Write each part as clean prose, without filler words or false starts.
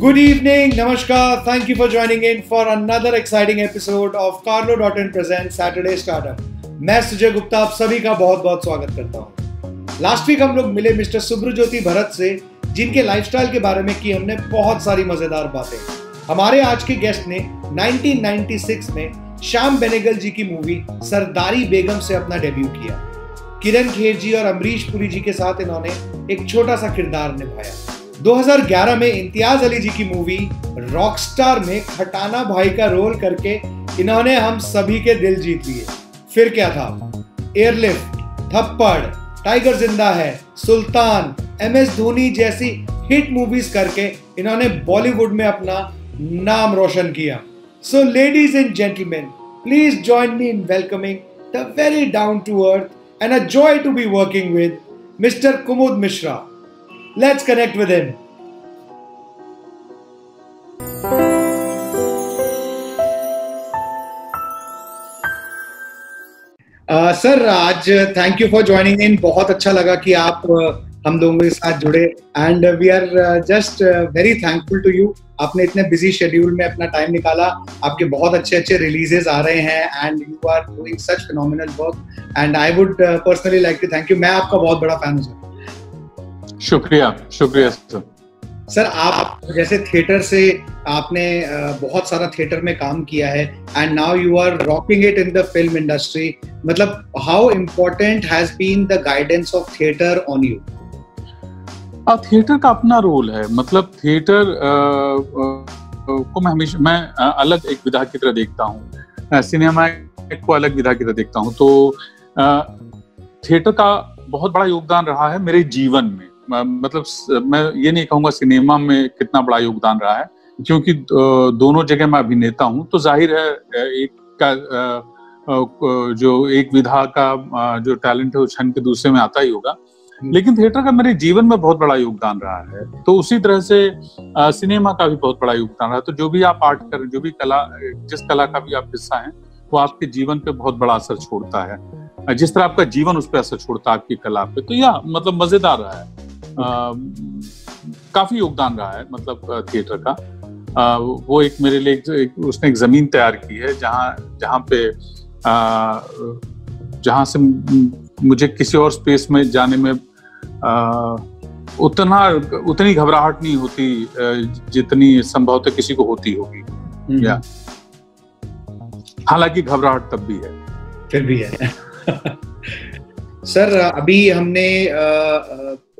Good evening, Namaskar. Thank you for joining in for another exciting episode of Carlo.in presents Saturday Startup. मैं सुजय गुप्ता आप सभी का बहुत बहुत स्वागत करता हूँ। लास्ट वीक हम लोग मिले मिस्टर सुब्रज्योति भरत से, जिनके लाइफस्टाइल के बारे में की हमने बहुत सारी मजेदार बातें। हमारे आज के गेस्ट ने 1996 में श्याम बेनेगल जी की मूवी सरदारी बेगम से अपना डेब्यू किया। किरण खेर जी और अमरीश पुरी जी के साथ इन्होंने एक छोटा सा किरदार निभाया। 2011 में इम्तियाज अली जी की मूवी रॉकस्टार में खटाना भाई का रोल करके इन्होंने हम सभी के दिल जीत लिए। फिर क्या था, एयरलिफ्ट, थप्पड़, टाइगर जिंदा है, सुल्तान, MS धोनी जैसी हिट मूवीज करके इन्होंने बॉलीवुड में अपना नाम रोशन किया। So ladies and gentleman, please join me in welcoming the very down to earth and a joy to be working with mister Kumud Mishra. Let's connect with him. Sir, आज thank you for joining in. बहुत अच्छा लगा कि आप हम लोगों के साथ जुड़े and we are just very thankful to you. आपने इतने बिजी शेड्यूल में अपना टाइम निकाला। आपके बहुत अच्छे अच्छे रिलीजेस आ रहे हैं and you are doing such phenomenal work and I would personally like to thank you. मैं आपका बहुत बड़ा फैन हूँ सर। शुक्रिया सर। आप जैसे थिएटर से आपने बहुत सारा थिएटर में काम किया है and now you are rocking it in the film industry. मतलब how important has been the guidance of theatre on you? Theatre का अपना रोल है। मतलब थिएटर को मैं अलग एक विधा की तरह देखता हूँ, सिनेमा को अलग विधा की तरह देखता हूँ। तो थिएटर का बहुत बड़ा योगदान रहा है मेरे जीवन में। मतलब मैं ये नहीं कहूँगा सिनेमा में कितना बड़ा योगदान रहा है, क्योंकि दोनों जगह मैं अभिनेता हूँ। तो जाहिर है एक का जो एक विधा का जो टैलेंट है वो क्षण के दूसरे में आता ही होगा, लेकिन थिएटर का मेरे जीवन में बहुत बड़ा योगदान रहा है। तो उसी तरह से सिनेमा का भी बहुत बड़ा योगदान रहा है। तो जो भी आप आर्ट करें, जो भी कला, जिस कला का भी आप हिस्सा हैं, वो आपके जीवन पे बहुत बड़ा असर छोड़ता है। जिस तरह आपका जीवन उस पर असर छोड़ता है आपकी कला पे। तो यह मतलब मजेदार रहा है, काफी योगदान रहा है मतलब थिएटर का। वो एक मेरे लिए उसने एक जमीन तैयार की है जहाँ से मुझे किसी और स्पेस में जाने में उतनी घबराहट नहीं होती जितनी संभवतः किसी को होती होगी। या हालांकि घबराहट तब भी है, फिर भी है। सर, अभी हमने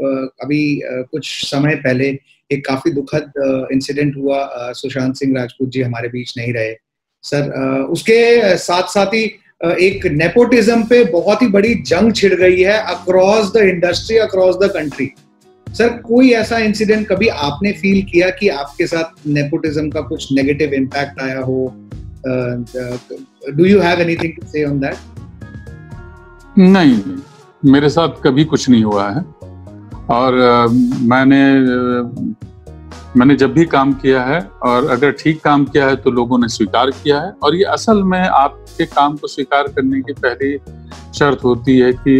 कुछ समय पहले एक काफी दुखद इंसिडेंट हुआ। सुशांत सिंह राजपूत जी हमारे बीच नहीं रहे सर। उसके साथ साथ ही एक नेपोटिज्म पे बहुत ही बड़ी जंग छिड़ गई है across the industry, across the country. Sir, कोई ऐसा इंसिडेंट कभी आपने फील किया कि आपके साथ नेपोटिज्म का कुछ नेगेटिव इम्पैक्ट आया हो? Do you have anything to say on that? नहीं, मेरे साथ कभी कुछ नहीं हुआ है। और मैंने जब भी काम किया है और अगर ठीक काम किया है तो लोगों ने स्वीकार किया है। और ये असल में आपके काम को स्वीकार करने की पहली शर्त होती है कि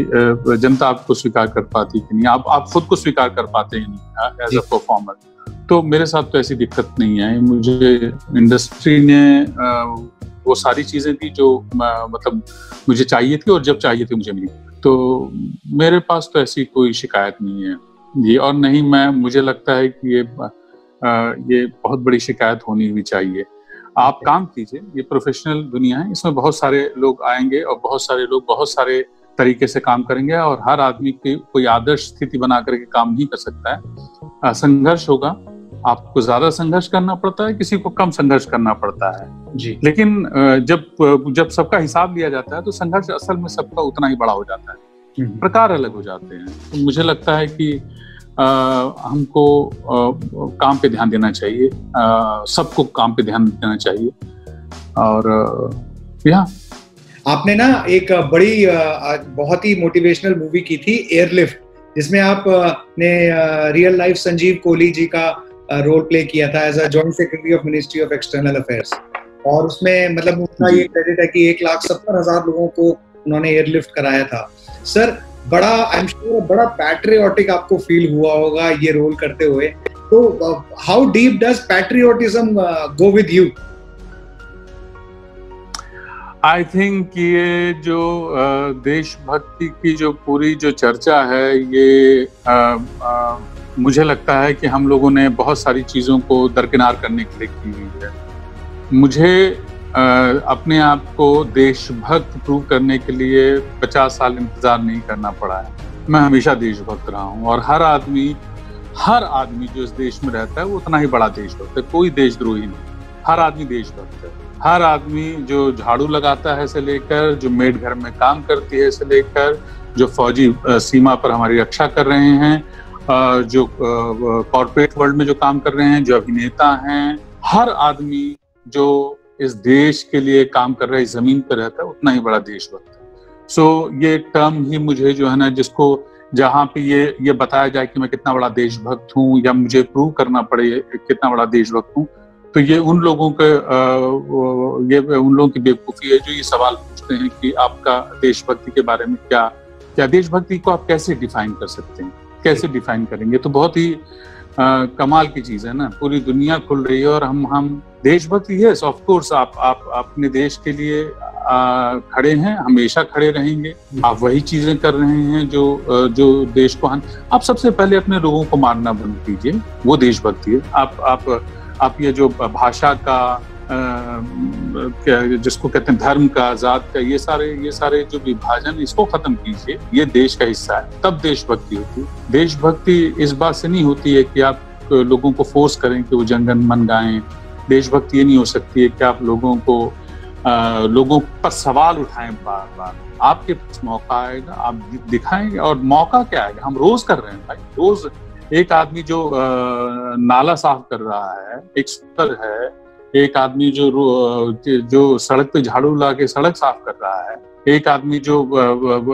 जनता आपको स्वीकार कर पाती कि नहीं, आप खुद को स्वीकार कर पाते ही नहीं एज अ परफॉर्मर। तो मेरे साथ तो ऐसी दिक्कत नहीं है। मुझे इंडस्ट्री ने वो सारी चीजें दी जो मतलब मुझे चाहिए थी और जब चाहिए थी मुझे मिली। तो मेरे पास तो ऐसी कोई शिकायत नहीं है ये, और नहीं मुझे लगता है कि ये बहुत बड़ी शिकायत होनी भी चाहिए। आप काम कीजिए, ये प्रोफेशनल दुनिया है, इसमें बहुत सारे लोग आएंगे और बहुत सारे लोग बहुत सारे तरीके से काम करेंगे और हर आदमी की कोई आदर्श स्थिति बना करके काम नहीं कर सकता है। संघर्ष होगा, आपको ज्यादा संघर्ष करना पड़ता है, किसी को कम संघर्ष करना पड़ता है जी। लेकिन जब सबका हिसाब लिया जाता है तो संघर्ष असल में सबका उतना ही बड़ा हो जाता है, प्रकार अलग हो जाते हैं। तो मुझे लगता है कि हमको काम पे ध्यान देना चाहिए, सबको काम पे ध्यान देना चाहिए। और यहाँ आपने ना एक बड़ी बहुत ही मोटिवेशनल मूवी की थी एयरलिफ्ट, जिसमें आप ने रियल लाइफ संजीव कोहली जी का रोल प्ले किया था as a joint secretary of ministry of external affairs. और उसमें मतलब उसका ये क्रेडिट है कि 1,70,000 लोगों को उन्होंने एयरलिफ्ट कराया था। सर, बड़ा आई एम श्योर बड़ा पैट्रियोटिक आपको फील हुआ होगा ये रोल करते हुए। तो how deep does patriotism go with you? I think ये जो देशभक्ति की जो पूरी जो चर्चा है, ये मुझे लगता है कि हम लोगों ने बहुत सारी चीज़ों को दरकिनार करने के लिए की हुई है। मुझे अपने आप को देशभक्त प्रूव करने के लिए 50 साल इंतजार नहीं करना पड़ा है। मैं हमेशा देशभक्त रहा हूँ, और हर आदमी जो इस देश में रहता है वो उतना ही बड़ा देशभक्त है। कोई देशद्रोही नहीं, हर आदमी देशभक्त है। हर आदमी जो झाड़ू लगाता है से लेकर, जो मेड घर में काम करती है से लेकर, जो फौजी सीमा पर हमारी रक्षा कर रहे हैं, जो कॉर्पोरेट वर्ल्ड में जो काम कर रहे हैं, जो अभिनेता हैं, हर आदमी जो इस देश के लिए काम कर रहा है, इस जमीन पर रहता है, उतना ही बड़ा देशभक्त है। सो ये टर्म ही मुझे जो है ना, जिसको जहाँ पे ये बताया जाए कि मैं कितना बड़ा देशभक्त हूँ, या मुझे प्रूव करना पड़े कितना बड़ा देशभक्त हूँ, तो ये उन लोगों की बेवकूफ़ी है जो ये सवाल पूछते हैं कि आपका देशभक्ति के बारे में क्या देशभक्ति को आप कैसे डिफाइन कर सकते हैं, कैसे डिफाइन करेंगे? तो बहुत ही कमाल की चीज है ना, पूरी दुनिया खुल रही है और हम देशभक्ति, यस ऑफ कोर्स, आप अपने देश के लिए खड़े हैं, हमेशा खड़े रहेंगे। आप वही चीजें कर रहे हैं जो देश को आप सबसे पहले अपने लोगों को मारना बंद कीजिए, वो देशभक्ति है। आप ये जो भाषा का जिसको कहते हैं धर्म का, जात का, ये सारे जो विभाजन, इसको खत्म कीजिए। ये देश का हिस्सा है, तब देशभक्ति होती है। देशभक्ति इस बात से नहीं होती है कि आप लोगों को फोर्स करें कि वो जन गण मन गाएं। देशभक्ति ये नहीं हो सकती है कि आप लोगों पर सवाल उठाएं बार बार। आपके पास मौका आएगा, आप दिखाएंगे, और मौका क्या आएगा? हम रोज कर रहे हैं भाई, रोज। एक आदमी जो नाला साफ कर रहा है, एक स्वीपर है, एक आदमी जो सड़क पे झाड़ू ला के सड़क साफ कर रहा है, एक आदमी जो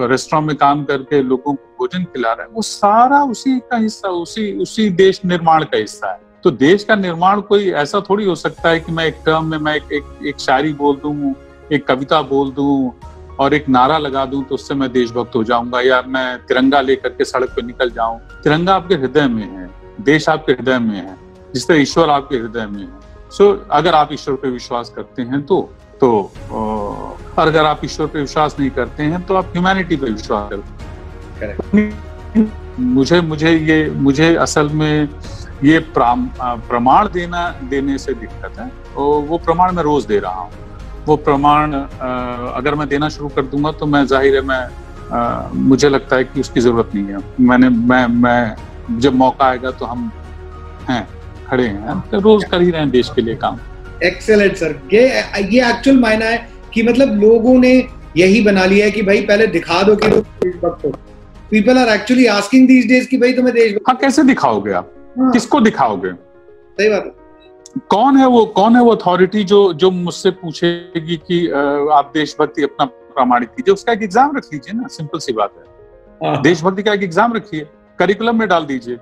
रेस्टोरेंट में काम करके लोगों को भोजन खिला रहा है, वो सारा उसी का हिस्सा, उसी देश निर्माण का हिस्सा है। तो देश का निर्माण कोई ऐसा थोड़ी हो सकता है कि मैं एक टर्म में मैं एक शायरी बोल दूं, एक कविता बोल दूं और एक नारा लगा दूं तो उससे मैं देशभक्त हो जाऊंगा, या मैं तिरंगा लेकर के सड़क पे निकल जाऊं। तिरंगा आपके हृदय में है, देश आपके हृदय में है, जिस तरह ईश्वर आपके हृदय में है। अगर आप ईश्वर पे विश्वास करते हैं तो और अगर आप ईश्वर पे विश्वास नहीं करते हैं तो आप ह्यूमैनिटी पे विश्वास करते हैं। मुझे असल में ये प्रमाण देने से दिक्कत है। वो प्रमाण मैं रोज दे रहा हूँ। वो प्रमाण अगर मैं देना शुरू कर दूंगा तो मैं जाहिर है मुझे लगता है कि उसकी जरूरत नहीं है। मैं जब मौका आएगा तो हम हैं, खड़े हैं, तो रोज कर ही रहे हैं देश के लिए काम। Excellent sir. ये एक्चुअल मायना है कि मतलब लोगों ने यही बना लिया है कि भाई पहले दिखा दो कि तुम देशभक्त हो। People are actually asking these days कि भाई तुम्हें देशभक्त। हाँ, कैसे दिखाओगे आप? हाँ। किसको दिखाओगे? सही बात है। कौन है वो अथॉरिटी जो मुझसे पूछेगी कि आप देशभक्ति अपना प्रमाणित कीजिए? उसका एक एग्जाम रख लीजिए ना, सिंपल सी बात है। देशभक्ति का एक एग्जाम रखिए, करिकुलम में डाल दीजिए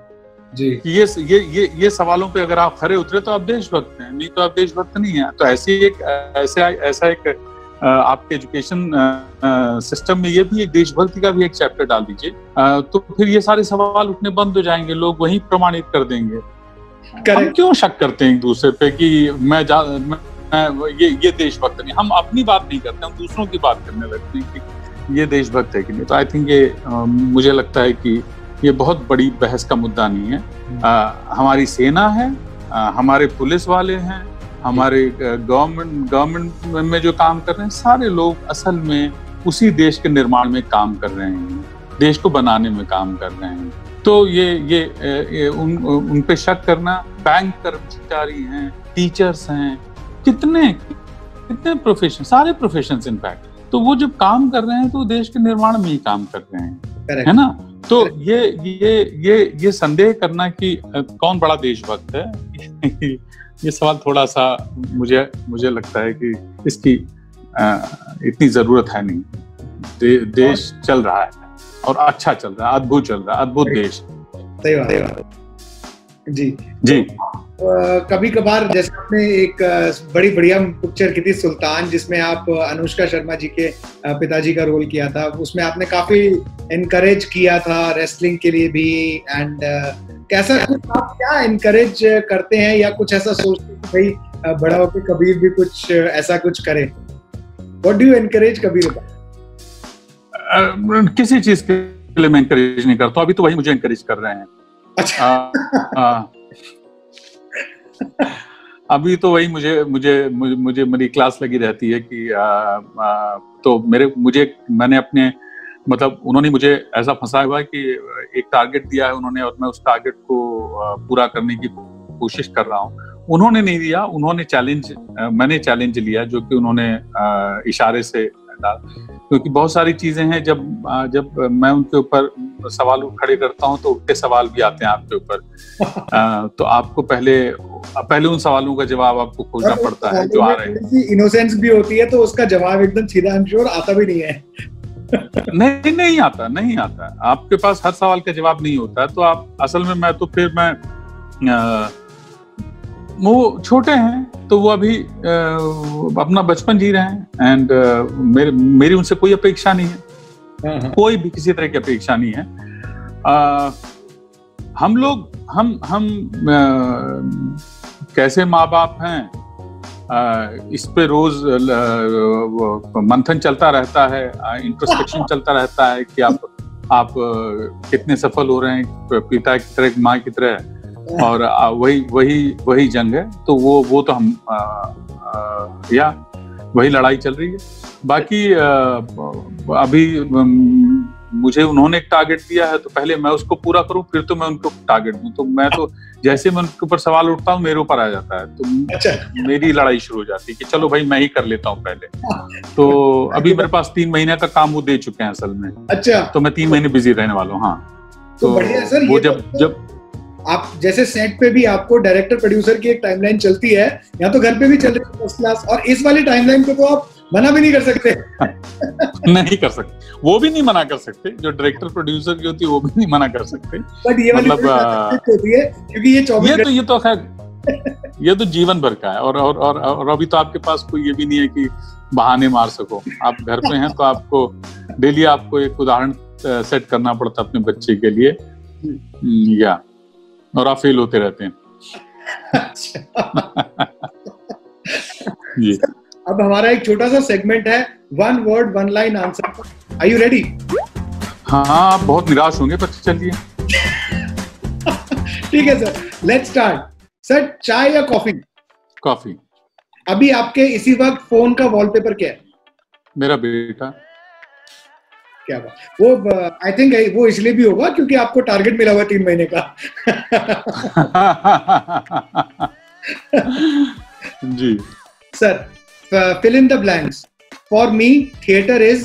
जी कि ये सवालों पे अगर आप खरे उतरे तो आप देशभक्त हैं, नहीं तो आप देशभक्त नहीं है। तो ऐसा एक आपके एजुकेशन सिस्टम में ये भी एक देशभक्ति का भी एक चैप्टर डाल दीजिए, तो फिर ये सारे सवाल उठने बंद हो जाएंगे, लोग वही प्रमाणित कर देंगे। हम क्यों शक करते हैं एक दूसरे पे कि ये देशभक्त नहीं? हम अपनी बात नहीं करते, हम दूसरों की बात करने लगते हैं कि ये देशभक्त है कि नहीं। तो आई थिंक ये मुझे लगता है कि ये बहुत बड़ी बहस का मुद्दा नहीं है। हमारी सेना है, हमारे पुलिस वाले हैं, हमारे गवर्नमेंट में जो काम कर रहे हैं, सारे लोग असल में उसी देश के निर्माण में काम कर रहे हैं, देश को बनाने में काम कर रहे हैं। तो ये उन पे शक करना, बैंक कर्मचारी हैं, टीचर्स हैं, कितने प्रोफेशन, सारे प्रोफेशंस इनफैक्ट, तो वो जब काम कर रहे हैं तो देश के निर्माण में ही काम कर रहे हैं, है ना? तो ये संदेह करना कि कौन बड़ा देशभक्त है ये सवाल थोड़ा सा मुझे लगता है कि इसकी इतनी जरूरत है नहीं। देश चल रहा है और अच्छा चल रहा है, अद्भुत चल रहा है, अद्भुत देश। सही बात जी। कभी कभार जैसे आपने एक बड़ी बढ़िया पिक्चर की थी सुल्तान, जिसमें आप अनुष्का शर्मा जी के पिताजी का रोल किया था, उसमें आपने काफी एनकरेज किया था रेसलिंग के लिए भी। एंड कैसा कुछ आप क्या एनकरेज करते हैं या कुछ ऐसा सोचते हैं कि भाई बड़ा होकर कबीर भी कुछ ऐसा कुछ करे? What do you encourage Kabir? किसी चीज के लिए मैं एनकरेज नहीं करता, अभी तो वही मुझे एनकरेज कर रहे हैं। अच्छा। अभी तो वही मुझे मेरी क्लास लगी रहती है कि तो मैंने अपने मतलब उन्होंने मुझे ऐसा फंसाया हुआ है कि एक टारगेट दिया है उन्होंने और मैं उस टारगेट को पूरा करने की कोशिश कर रहा हूँ। उन्होंने नहीं दिया, मैंने चैलेंज लिया, जो कि उन्होंने इशारे से डाल, क्योंकि बहुत सारी चीजें हैं जब मैं उनके ऊपर सवाल खड़े करता हूं तो उल्टे सवाल भी आते हैं आपके ऊपर। तो आपको पहले उन सवालों का जवाब आपको खोजना पड़ता है जो आ रहे हैं। इनोसेंस भी होती है तो उसका जवाब एकदम सीधा अंशोर आता भी नहीं है। नहीं आता। आपके पास हर सवाल का जवाब नहीं होता है, तो आप असल में वो छोटे हैं तो वो अभी अपना बचपन जी रहे हैं एंड मेरी उनसे कोई अपेक्षा नहीं है, कोई भी किसी तरह की अपेक्षा नहीं है। हम कैसे माँ बाप हैं इस पे रोज मंथन चलता रहता है, इंट्रोस्पेक्शन चलता रहता है कि आप कितने सफल हो रहे हैं पिता की तरह, माँ की तरह, और वही जंग है। तो वो तो हम या वही लड़ाई चल रही है। बाकी अभी मुझे उन्होंने एक टारगेट दिया है तो पहले मैं उसको पूरा करूं, फिर तो मैं उनको टारगेट दूं। तो मैं तो जैसे मैं उनके ऊपर सवाल उठता हूं मेरे ऊपर आ जाता है, तो अच्छा। मेरी लड़ाई शुरू हो जाती है कि चलो भाई मैं ही कर लेता हूं पहले। तो अभी मेरे पास 3 महीने का काम वो दे चुके हैं असल में। अच्छा। तो मैं 3 महीने बिजी रहने वाला हूँ। हाँ, तो बढ़िया सर। वो जब आप जैसे सेट पे भी आपको डायरेक्टर प्रोड्यूसर की एक टाइमलाइन चलती है, या तो घर पे भी चल रही है फर्स्ट क्लास, और इस वाली टाइमलाइन पे तो आप मना भी नहीं कर सकते। नहीं कर सकते, वो भी नहीं मना कर सकते, जो डायरेक्टर प्रोड्यूसर की होती है वो भी नहीं मना कर सकते। बट ये मतलब होती है क्योंकि ये तो खैर ये तो जीवन भर का है, और अभी तो आपके पास कोई ये भी नहीं है कि बहाने मार सको। आप घर पे हैं तो आपको डेली आपको एक उदाहरण सेट करना पड़ता है अपने बच्चे के लिए, या और आप फेल होते रहते हैं। जी। अब हमारा एक छोटा सा सेगमेंट है, 1 word 1 line answer. Are you ready? हाँ, आप बहुत निराश होंगे पर चलिए। ठीक है सर, लेट्स स्टार्ट। सर, चाय या कॉफी? कॉफी। अभी आपके इसी वक्त फोन का वॉलपेपर क्या है? मेरा बेटा। क्या बात। वो आई थिंक वो इसलिए भी होगा क्योंकि आपको टारगेट मिला हुआ 3 महीने का। जी sir, fill in the blanks. For me, theater is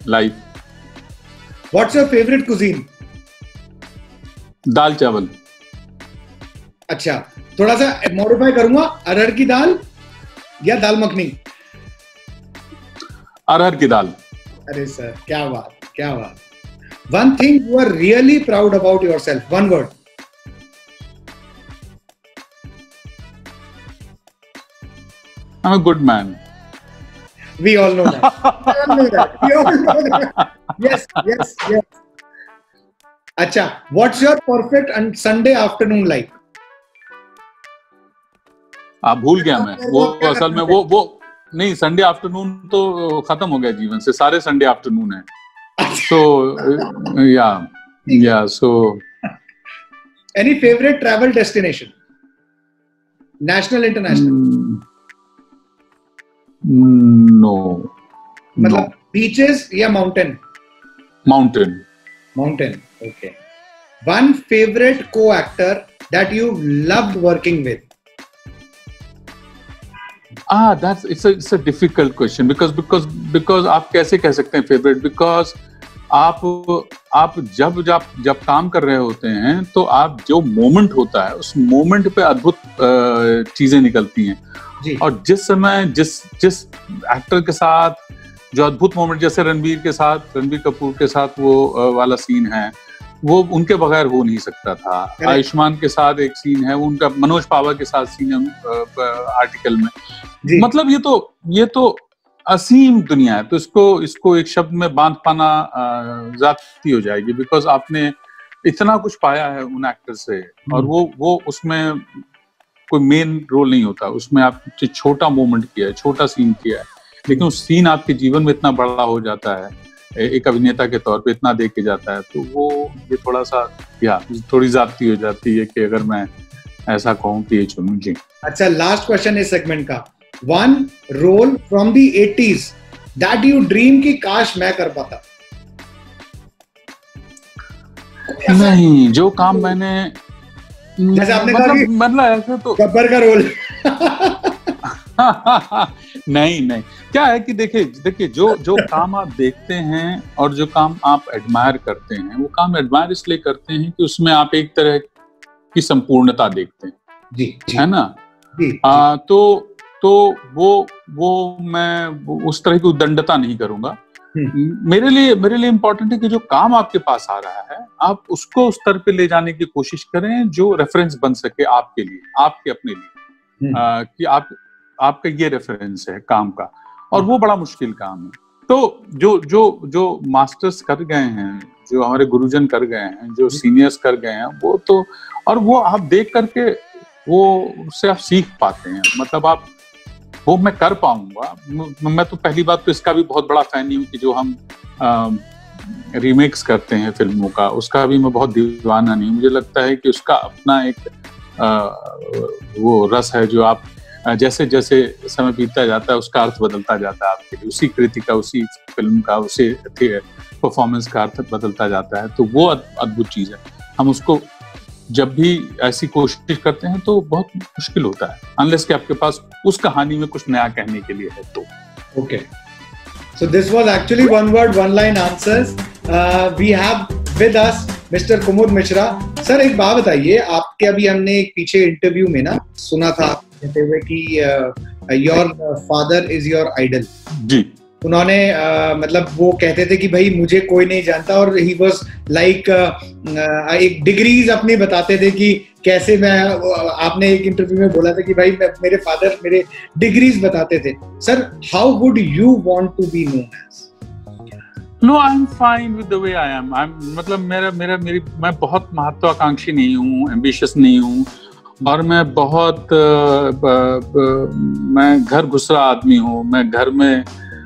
life. What's your favorite cuisine? दाल चावल। अच्छा, थोड़ा सा मॉडिफाई करूंगा, अरहर की दाल या दाल मखनी? अरहर की दाल। अरे सर, क्या बात, क्या बात। One thing you are really proud about yourself. 1 word. I'm a good man. We all know that. We all know that. We all know that. Yes, yes, yes. अच्छा, what's your perfect and Sunday afternoon like? आप भूल गया मैं वो असल में वो नहीं, संडे आफ्टरनून तो खत्म हो गया जीवन से, सारे संडे आफ्टरनून है। So yeah, so any favorite travel destination? National, international? No. मतलब beaches या mountain? Mountain. Mountain, okay. One favorite co-actor that you loved working with? It's a difficult question because आप कैसे कह सकते हैं favorite? Because आप जब काम कर रहे होते हैं तो आप जो मोमेंट होता है उस मोमेंट पे अद्भुत चीजें निकलती हैं जी। और जिस समय जिस एक्टर के साथ जो अद्भुत मोमेंट, जैसे रणबीर कपूर के साथ वो वाला सीन है, वो उनके बगैर हो नहीं सकता था। आयुष्मान के साथ एक सीन है, उनका मनोज पावा के साथ सीन है आर्टिकल में जी। मतलब ये तो असीम दुनिया है। तो इसको एक शब्द में बांध पाना ज्यादती हो जाएगी, बिकॉज आपने इतना कुछ पाया है उन एक्टर से, और वो उसमें कोई मेन रोल नहीं होता, उसमें आप छोटा मोमेंट किया है, छोटा सीन किया है, लेकिन उस सीन आपके जीवन में इतना बड़ा हो जाता है, एक अभिनेता के तौर पे इतना देख के जाता है। तो वो ये थोड़ा सा थोड़ी ज्यादती हो जाती है कि अगर मैं ऐसा कहूँ कि ये चुनूं जी। अच्छा, लास्ट क्वेश्चन इस सेगमेंट का, one role from the 80s that you dream की काश मैं कर पाता। नहीं, जो काम मैंने जैसे आपने मतलब ऐसे तो गब्बर का रोल नहीं, क्या है कि देखिए जो काम आप देखते हैं और जो काम आप एडमायर करते हैं, वो काम एडमायर इसलिए करते हैं कि उसमें आप एक तरह की संपूर्णता देखते हैं जी, है ना जी। तो वो मैं उस तरह की उद्दंडता नहीं करूंगा। मेरे लिए इम्पोर्टेंट है कि जो काम आपके पास आ रहा है आप उसको उस स्तर पे ले जाने की कोशिश करें जो रेफरेंस बन सके आपके लिए, आपके अपने लिए, कि आपका ये रेफरेंस है काम का, और वो बड़ा मुश्किल काम है। तो जो मास्टर्स कर गए हैं, जो हमारे गुरुजन कर गए हैं, जो सीनियर्स कर गए हैं, वो तो, और वो आप देख करके वो उससे आप सीख पाते हैं, मतलब आप वो मैं कर पाऊंगा। मैं तो पहली बात तो इसका भी बहुत बड़ा फैन नहीं हूँ कि जो हम रीमेक्स करते हैं फिल्मों का, उसका भी मैं बहुत दीवाना नहीं हूँ। मुझे लगता है कि उसका अपना एक वो रस है, जो आप जैसे जैसे समय बीतता जाता है उसका अर्थ बदलता जाता है आपके लिए, उसी कृति का, उसी फिल्म का, उसी परफॉर्मेंस का अर्थ बदलता जाता है। तो वो अद्भुत चीज है। हम उसको जब भी ऐसी कोशिश करते हैं तो बहुत मुश्किल होता है, अनलेस कि आपके पास उस कहानी में कुछ नया कहने के लिए है तो। Okay, so this was actually one word one line answers. We have with us mister Kumud Mishra. Sir, एक बात बताइए, आपके अभी हमने एक पीछे इंटरव्यू में ना सुना था कहते हुए कि your father is your idol ji. उन्होंने मतलब वो कहते थे कि भाई मुझे कोई नहीं जानता, और ही वाज लाइक एक डिग्रीज अपनी बताते थे कि कैसे मैं, आपने एक इंटरव्यू में बोला था कि भाई मेरे फादर मेरे डिग्रीज बताते थे। Sir, how would you want to be known as? No, I'm fine with the way I am. मतलब मैं बहुत महत्वाकांक्षी नहीं हूँ, एम्बिशियस नहीं हूँ, और मैं बहुत मैं घर घुसरा आदमी हूँ। मैं घर में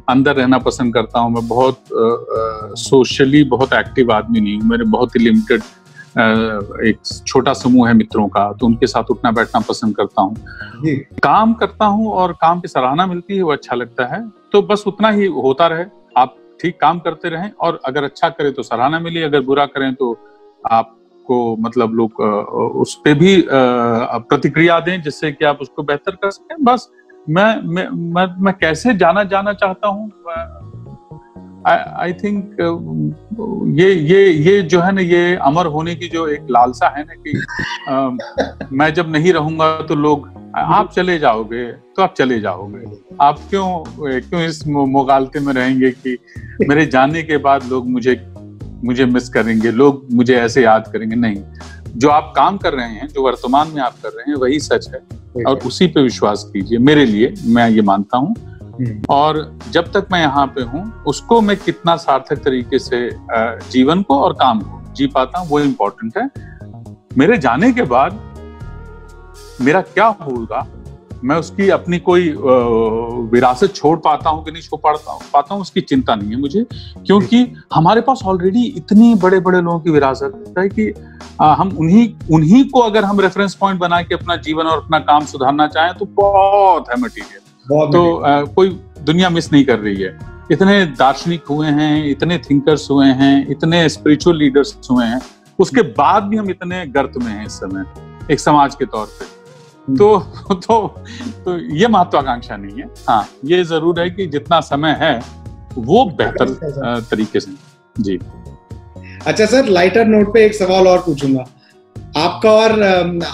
अंदर रहना पसंद करता हूँ। मैं बहुत सोशली बहुत एक्टिव आदमी नहीं हूँ। मेरे बहुत ही लिमिटेड एक छोटा समूह है मित्रों का, तो उनके साथ उठना बैठना पसंद करता हूँ। काम करता हूँ और काम की सराहना मिलती है, वो अच्छा लगता है। तो बस उतना ही होता रहे, आप ठीक काम करते रहें, और अगर अच्छा करें तो सराहना मिले, अगर बुरा करें तो आपको मतलब लोग उस पे भी प्रतिक्रिया दें जिससे कि आप उसको बेहतर कर सकें। बस मैं कैसे जाना चाहता हूँ, आई थिंक ये जो है ना, ये अमर होने की जो एक लालसा है ना कि मैं जब नहीं रहूंगा तो लोग, आप चले जाओगे तो आप चले जाओगे, आप क्यों इस मुगालते में रहेंगे कि मेरे जाने के बाद लोग मुझे मिस करेंगे, लोग मुझे ऐसे याद करेंगे। नहीं, जो आप काम कर रहे हैं, जो वर्तमान में आप कर रहे हैं, वही सच है, और उसी पे विश्वास कीजिए। मेरे लिए मैं ये मानता हूँ, और जब तक मैं यहाँ पे हूँ उसको मैं कितना सार्थक तरीके से जीवन को और काम को जी पाता हूँ, वो इम्पोर्टेंट है। मेरे जाने के बाद मेरा क्या होगा, मैं उसकी अपनी कोई विरासत छोड़ पाता हूँ कि नहीं छोड़ पाता हूँ, उसकी चिंता नहीं है मुझे, क्योंकि हमारे पास ऑलरेडी इतनी बड़े बड़े लोगों की विरासत है कि हम उन्हीं को अगर हम रेफरेंस पॉइंट बना के अपना जीवन और अपना काम सुधारना चाहें तो बहुत है मटीरियल। तो कोई दुनिया मिस नहीं कर रही है। इतने दार्शनिक हुए हैं, इतने थिंकर्स हुए हैं, इतने स्पिरिचुअल लीडर्स हुए हैं, उसके बाद भी हम इतने गर्त में हैं इस समय एक समाज के तौर पे। तो ये महत्वाकांक्षा नहीं है। हाँ, ये जरूर है कि जितना समय है वो बेहतर तरीके से। जी। अच्छा सर, लाइटर नोट पे एक सवाल और पूछूंगा। आपका और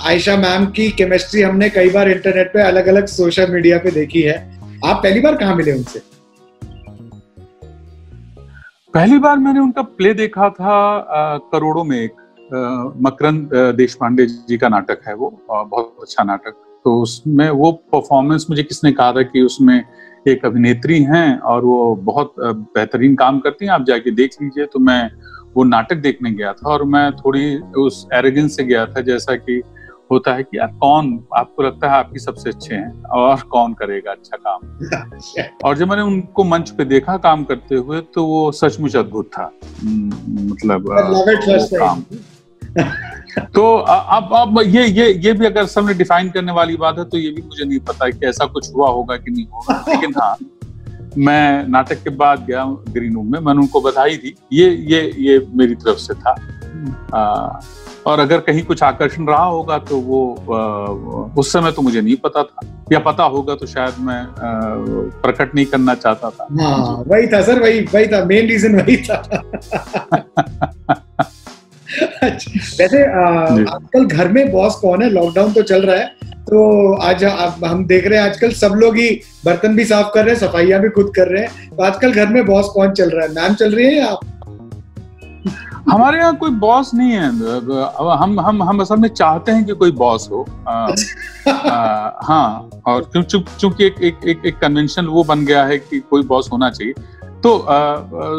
आयशा मैम की केमिस्ट्री हमने कई बार इंटरनेट पे अलग अलग सोशल मीडिया पे देखी है। आप पहली बार कहाँ मिले उनसे? पहली बार मैंने उनका प्ले देखा था करोड़ों में एक, मकरंद देशपांडे जी का नाटक है वो, बहुत अच्छा नाटक। तो उसमें वो परफॉर्मेंस, मुझे किसने कहा था कि उसमें एक अभिनेत्री हैं और वो बहुत बेहतरीन काम करती हैं, आप जाके देख लीजिए। तो मैं वो नाटक देखने गया था और मैं थोड़ी उस एरोगेंस से गया था, जैसा कि होता है कि यार कौन आपको लगता है आपकी सबसे अच्छे हैं और कौन करेगा अच्छा काम। और जब मैंने उनको मंच पे देखा काम करते हुए तो वो सचमुच अद्भुत था। मतलब वो काम तो अब ये भी अगर सबने डिफाइन करने वाली बात है, तो ये भी मुझे नहीं पता कि ऐसा कुछ हुआ होगा कि नहीं होगा। लेकिन हाँ, मैं नाटक के बाद गया ग्रीन रूम में, मैंने उनको बधाई दी, ये मेरी तरफ से था। और अगर कहीं कुछ आकर्षण रहा होगा तो वो उस समय तो मुझे नहीं पता था, या पता होगा तो शायद मैं प्रकट नहीं करना चाहता था। हाँ, वही था सर, वही था, मेन रीजन वही था। वैसे आजकल घर में बॉस कौन है? लॉकडाउन तो चल रहा है, तो आज हम देख रहे हैं आजकल सब लोग ही बर्तन भी साफ कर रहे हैं, सफाइयां भी खुद कर रहे हैं। तो आजकल घर में बॉस कौन चल रहा है? मैम चल रही है या आप? हमारे यहाँ कोई बॉस नहीं है। हम असल में चाहते हैं कि कोई बॉस हो। हाँ, और चूंकि एक कन्वेंशन वो बन गया है कि कोई बॉस होना चाहिए, तो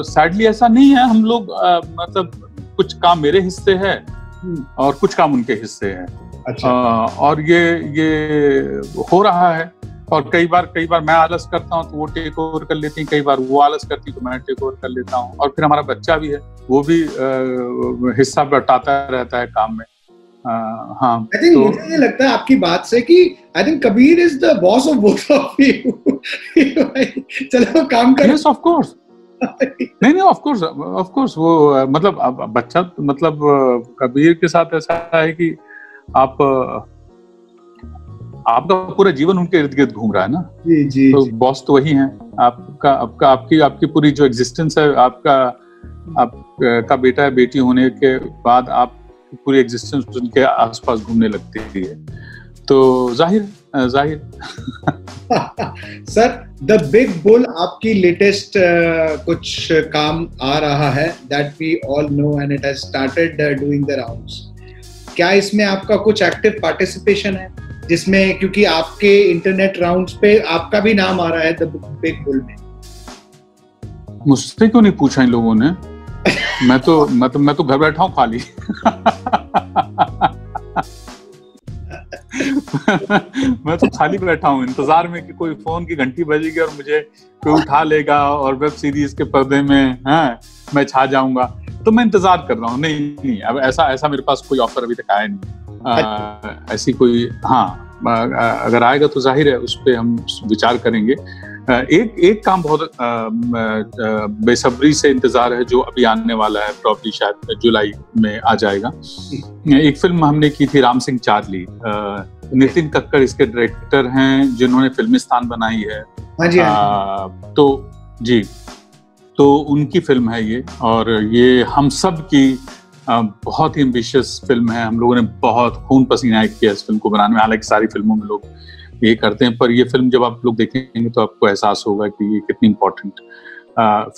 सैडली ऐसा नहीं है। हम लोग मतलब कुछ काम मेरे हिस्से है और कुछ काम उनके हिस्से है। अच्छा। और ये हो रहा है। और कई बार मैं आलस करता हूँ तो वो टेक ओवर कर लेती हैं, कई बार वो आलस करती है तो मैं टेक ओवर कर लेता हूँ। और फिर हमारा बच्चा भी है, वो भी हिस्सा बटाता रहता है काम में। हाँ, I think मुझे ये लगता है आपकी बात से कि I think Kabir is the boss of both of you। चलो काम करो। Yes, of course। नहीं, ऑफ कोर्स वो मतलब बच्चा, मतलब कबीर के साथ ऐसा है कि आपका पूरा जीवन उनके इर्द गिर्द घूम रहा है ना। जी। तो बॉस तो वही है आपकी पूरी जो एग्जिस्टेंस है, आपका बेटा है, बेटी होने के बाद आप पूरी एग्जिस्टेंस उनके आसपास घूमने लगती है, तो जाहिर सर, द बिग बुल आपकी लेटेस्ट कुछ काम आ रहा है, that we all know and it has started doing the rounds. क्या इसमें आपका कुछ एक्टिव पार्टिसिपेशन है, जिसमें क्योंकि आपके इंटरनेट राउंड्स पे आपका भी नाम आ रहा है द बिग बुल में? मुझसे क्यों नहीं पूछा इन लोगों ने? मैं तो घर बैठा हूँ खाली। मैं तो खाली बैठा हूँ इंतजार में कि कोई फोन की घंटी बजेगी और मुझे कोई उठा लेगा और वेब सीरीज के पर्दे में मैं छा जाऊंगा। तो मैं इंतजार कर रहा हूँ। नहीं, अब ऐसा मेरे पास कोई ऑफर अभी तक आया नहीं। ऐसी कोई, हाँ, अगर आएगा तो जाहिर है उस पर हम विचार करेंगे। एक काम बहुत बेसब्री से इंतजार है, जो अभी आने वाला है, प्रॉब्ली शायद जुलाई में आ जाएगा। एक फिल्म हमने की थी, राम सिंह चार्ली। नितिन कक्कड़ इसके डायरेक्टर हैं, जिन्होंने फिल्मिस्तान बनाई है। तो उनकी फिल्म है ये, और ये हम सब की बहुत ही एम्बिशियस फिल्म है। हम लोगों ने बहुत खून पसीना एक किया इस फिल्म को बनाने में। हालांकि सारी फिल्मों में लोग ये करते हैं, पर ये फिल्म जब आप लोग देखेंगे तो आपको एहसास होगा कि ये कितनी इम्पोर्टेंट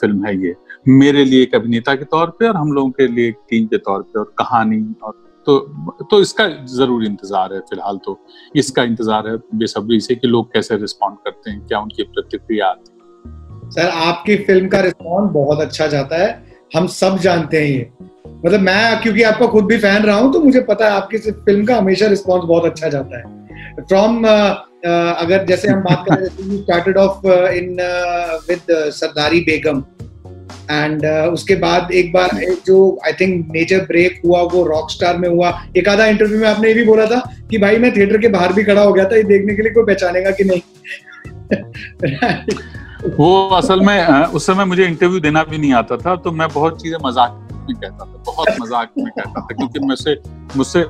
फिल्म है ये मेरे लिए एक अभिनेता के तौर पे, और हम लोगों के लिए एक टीम के तौर पे, और कहानी, और तो इसका जरूर इंतजार है। फिलहाल तो इसका इंतजार है बेसब्री से कि लोग कैसे रिस्पॉन्ड करते हैं, क्या उनकी प्रतिक्रिया आती है। सर, आपकी फिल्म का रिस्पॉन्स बहुत अच्छा जाता है, हम सब जानते हैं ये। मतलब मैं क्योंकि आपका खुद भी फैन रहा हूं, तो मुझे पता है आपकी फिल्म का हमेशा रिस्पॉन्स बहुत अच्छा जाता है। फ्रॉम अगर जैसे हम बात करें, you started off in with Sardari Begum, and उसके बाद एक बार जो आई थिंक मेजर ब्रेक हुआ वो रॉक स्टार में हुआ। एक आधा इंटरव्यू में आपने ये भी बोला था कि भाई मैं थिएटर के बाहर भी खड़ा हो गया था ये देखने के लिए कोई पहचानेगा कि नहीं। वो असल में उस समय मुझे इंटरव्यू देना भी नहीं आता था, तो मैं बहुत चीजें मजाक में कहता था, बहुत मजाक में कहता था, क्योंकि मुझसे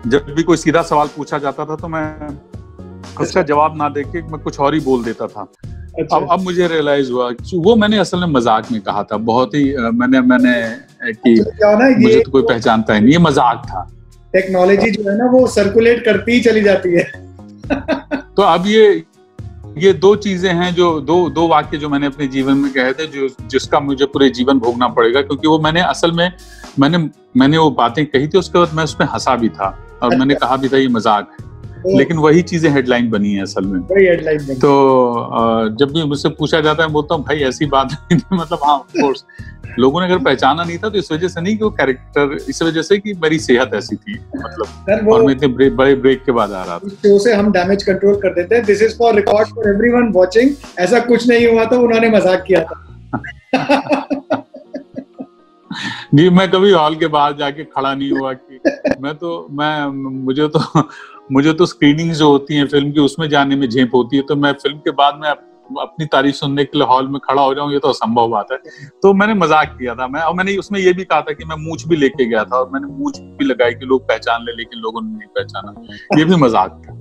जब भी कोई सीधा सवाल पूछा जाता था तो मैं उसका जवाब ना देके मैं कुछ और ही बोल देता था। अच्छा। अब मुझे रियलाइज हुआ कि वो मैंने असल में मजाक में कहा था, बहुत ही मैंने कि क्या ना, मुझे तो कोई पहचानता ही नहीं, ये मजाक था। टेक्नोलॉजी जो है ना वो सर्कुलेट करती ही चली जाती है। तो अब ये दो चीजें हैं, जो दो वाक्य जो मैंने अपने जीवन में कहे थे, जिसका मुझे पूरे जीवन भोगना पड़ेगा, क्योंकि वो मैंने असल में मैंने वो बातें कही थी, उसके बाद मैं उसमें हंसा भी था और मैंने कहा भी था ये मजाक है, लेकिन वही चीजें हेडलाइन बनी है असल में। वही हेडलाइन बनी। तो जब भी मुझसे पूछा जाता है, मैं बोलता हूँ भाई ऐसी बात नहीं थी, मतलब हाँ ऑफ कोर्स लोगों ने अगर पहचाना नहीं था तो इस वजह से नहीं कि वो कैरेक्टर, इस वजह से कि मेरी सेहत ऐसी थी, मतलब और मैं इतने बड़े ब्रेक के बाद आ रहा था। शो से हम डैमेज कंट्रोल कर देते हैं। This is for record for everyone watching, ऐसा कुछ नहीं हुआ था, उन्होंने मजाक किया था। नहीं, मैं कभी हॉल के बाहर जाके खड़ा नहीं हुआ कि मुझे तो स्क्रीनिंग जो होती है फिल्म की, उसमें जाने में झेप होती है, तो मैं फिल्म के बाद में अपनी तारीफ सुनने के लिए हॉल में खड़ा हो जाऊं, ये तो असंभव बात है। तो मैंने मजाक किया था, और मैंने उसमें ये भी कहा था कि मैं मूंछ भी लेके गया था, और मैंने मूंछ भी लगाई कि लोग पहचान ले, लेकिन लोगों ने नहीं पहचाना, ये भी मजाक था।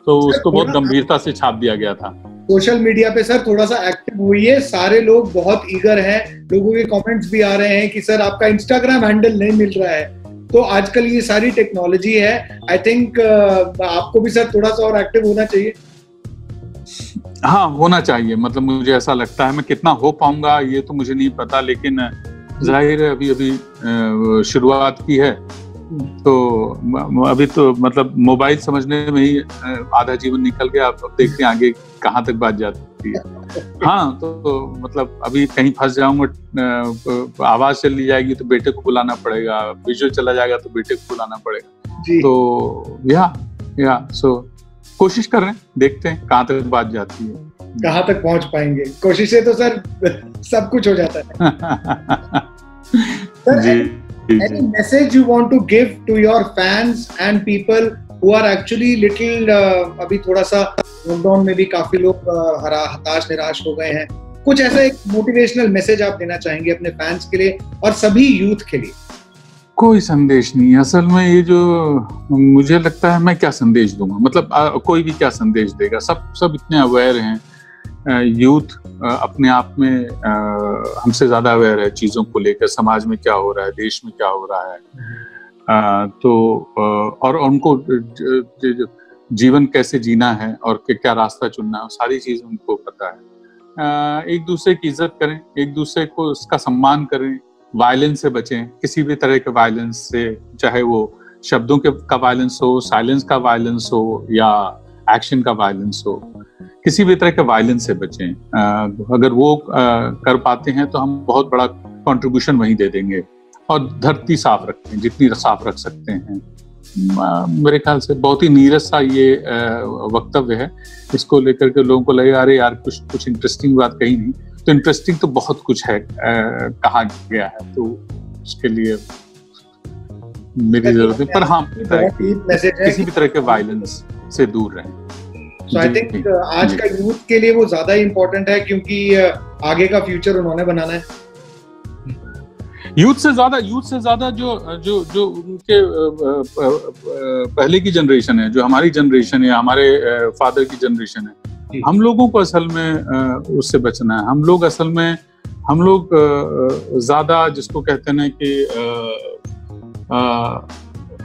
तो उसको बहुत गंभीरता से छाप दिया गया था। सोशल मीडिया पे सर थोड़ा सा एक्टिव हुई है, सारे लोग बहुत ईगर हैं, लोगों के कमेंट्स भी आ रहे हैं कि सर आपका इंस्टाग्राम हैंडल नहीं मिल रहा है। तो आजकल ये सारी टेक्नोलॉजी है, आई थिंक आपको भी सर थोड़ा सा और एक्टिव होना चाहिए। हाँ, होना चाहिए, मतलब मुझे ऐसा लगता है। मैं कितना हो पाऊंगा ये तो मुझे नहीं पता, लेकिन जाहिर है अभी शुरुआत की है, तो अभी तो मतलब मोबाइल समझने में ही आधा जीवन निकल गया। अब देखते हैं आगे कहाँ तक बात जाती है। हाँ, तो मतलब अभी कहीं फंस जाऊंगा, आवाज चली जाएगी तो बेटे को बुलाना पड़ेगा, विजुअल चला जाएगा तो बेटे को बुलाना पड़ेगा। तो या सो कोशिश कर रहे हैं, देखते हैं कहाँ तक बात जाती है, कहाँ तक पहुंच पाएंगे। कोशिशें तो सर सब कुछ हो जाता है। Sir, any message you want to give to your fans and people who are actually little अभी थोड़ा सा लॉकडाउन में भी काफी लोग हताश निराश हो गए हैं, कुछ ऐसा एक मोटिवेशनल मैसेज आप देना चाहेंगे अपने फैंस के लिए और सभी यूथ के लिए? कोई संदेश नहीं, असल में ये जो मुझे लगता है, मैं क्या संदेश दूंगा, मतलब कोई भी क्या संदेश देगा, सब इतने अवेयर हैं। यूथ अपने आप में हमसे ज्यादा अवेयर है चीजों को लेकर, समाज में क्या हो रहा है, देश में क्या हो रहा है, तो और उनको जीवन कैसे जीना है और क्या रास्ता चुनना है, सारी चीज उनको पता है। एक दूसरे की इज्जत करें, एक दूसरे को उसका सम्मान करें, वायलेंस से बचें, किसी भी तरह के वायलेंस से, चाहे वो शब्दों का वायलेंस हो, साइलेंस का वायलेंस हो या एक्शन का वायलेंस हो, किसी भी तरह के वायलेंस से बचें। अगर वो कर पाते हैं तो हम बहुत बड़ा कंट्रीब्यूशन वहीं दे देंगे। और धरती साफ रखें, जितनी साफ रख सकते हैं। मेरे ख्याल से बहुत ही नीरस सा ये वक्तव्य है, इसको लेकर के लोगों को लगे अरे यार कुछ इंटरेस्टिंग बात कही नहीं, तो इंटरेस्टिंग तो बहुत कुछ है कहा गया है, तो उसके लिए मेरी जरूरत है। पर हाँ, किसी भी तरह के वायलेंस से दूर रहें। So I think आज का यूथ के लिए वो ज्यादा इम्पोर्टेंट है, क्योंकि आगे का फ्यूचर उन्होंने बनाना है। यूथ से ज्यादा जो उनके पहले की जनरेशन है, जो हमारी जनरेशन है, हमारे फादर की जनरेशन है, हम लोगों को असल में उससे बचना है। हम लोग ज्यादा जिसको कहते हैं कि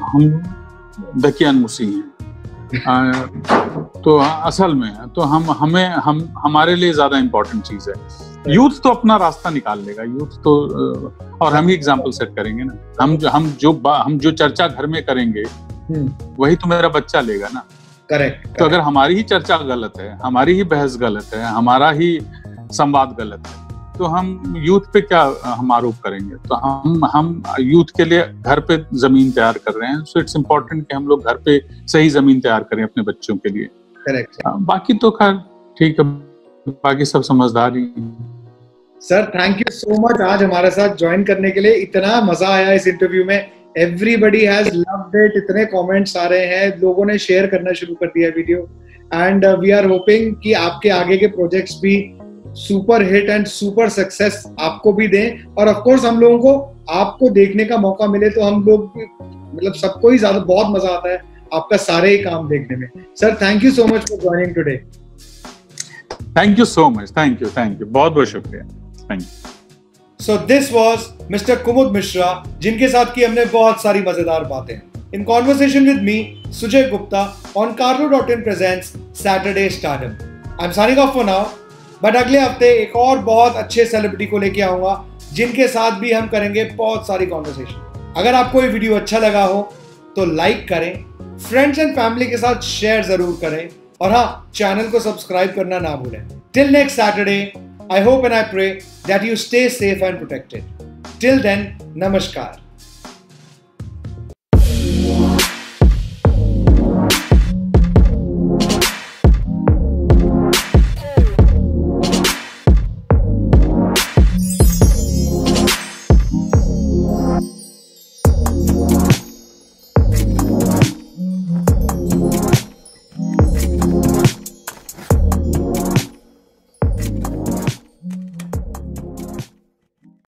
हम दकियानूसी हैं, तो असल में तो हमारे लिए ज्यादा इम्पोर्टेंट चीज है। यूथ तो अपना रास्ता निकाल लेगा, यूथ तो, और हम ही एग्जाम्पल सेट करेंगे ना। हम जो चर्चा घर में करेंगे वही तो मेरा बच्चा लेगा ना। करेक्ट। तो अगर हमारी ही चर्चा गलत है, हमारी ही बहस गलत है, हमारा ही संवाद गलत है, तो हम यूथ पे क्या हम आरोप करेंगे? तो हम यूथ के लिए घर पे जमीन तैयार कर रहे हैं। सो इट्स इम्पोर्टेंट कि हम लोग घर पे सही जमीन तैयार करें अपने बच्चों के लिए। करेक्ट। बाकी तो खैर ठीक है, बाकी सब समझदार ही। Sir thank you so much आज हमारे साथ ज्वाइन करने के लिए, इतना मजा आया इस इंटरव्यू में। एवरीबडी हैज लव्ड इट, इतने कमेंट्स आ रहे हैं, लोगों ने शेयर करना शुरू कर दिया video, and we are hoping कि आपके आगे के प्रोजेक्ट्स भी super hit and super success आपको भी दें। और ऑफ कोर्स हम लोगों को आपको देखने का मौका मिले तो हम लोग मतलब सबको ही ज्यादा बहुत मजा आता है आपका सारे ही काम देखने में। Sir thank you so much for joining today. Thank you so much, thank you, बहुत बहुत शुक्रिया, thank you. So this was Mr. Kumud Mishra, जिनके साथ की हमने बहुत सारी मजेदार बातें। In conversation with me, Sujay Gupta on Carlo.in presents Saturday Stardom. I'm signing off for now, but अगले हफ्ते एक और बहुत अच्छे सेलिब्रिटी को लेके आऊंगा, जिनके साथ भी हम करेंगे बहुत सारी कॉन्वर्सेशन। अगर आपको ये वीडियो अच्छा लगा हो तो लाइक करें, फ्रेंड्स एंड फैमिली के साथ शेयर जरूर करें, और हाँ, चैनल को सब्सक्राइब करना ना भूलें। Till next Saturday, I hope and I pray that you stay safe and protected. Till then, namaskar.